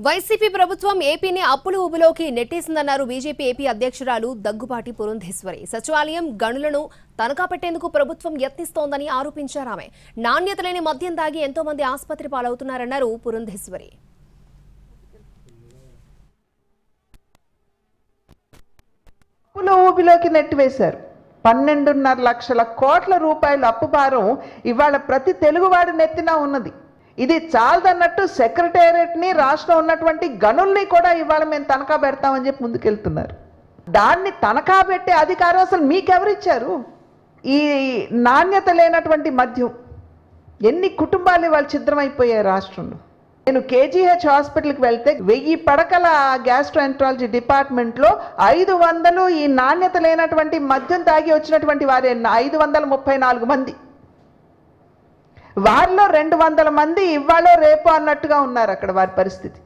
YCP ప్రభుత్వం ఏపీని అప్పుల ఊబిలోకి నెట్టేసిందన్నారు బీజేపీ ఏపీ అధ్యక్షురాలు దగ్గుబాటి పురంధేశ్వరి. సచివాలయం గనులను తనఖా పెట్టేందుకు ప్రభుత్వం యత్నిస్తోందని ఆరోపించారు. ఆమె నాణ్యత లేని మద్యం తాగి ఎంతో మంది ఆసుపత్రి పాలవుతున్నారన్నారు పురంధేశ్వరి. అప్పుల ఊబిలోకి నెట్టివేశారు. 12.5 లక్షల కోట్ల రూపాయల అప్పు భారం ఇవాళ ప్రతి తెలుగువాడి నెత్తిన ఉన్నది. ఇది చాలదన్నట్టు సెక్రటేరియట్ని రాష్ట్రం ఉన్నటువంటి గనుల్ని కూడా ఇవాళ మేము తనఖా పెడతామని చెప్పి ముందుకెళ్తున్నారు. దాన్ని తనఖా పెట్టే అధికారం అసలు మీకెవరిచ్చారు? ఈ నాణ్యత లేనటువంటి మద్యం ఎన్ని కుటుంబాలు ఇవాళ ఛిద్రమైపోయాయి రాష్ట్రంలో. నేను కేజీహెచ్ హాస్పిటల్కి వెళ్తే 1000 పడకల గ్యాస్ట్రోఎంట్రాలజీ డిపార్ట్మెంట్లో 500 ఈ నాణ్యత లేనటువంటి మద్యం తాగి వచ్చినటువంటి వారే 534 మంది. వారిలో 200 మంది ఇవాళ రేపు అన్నట్టుగా ఉన్నారు అక్కడ వారి పరిస్థితి.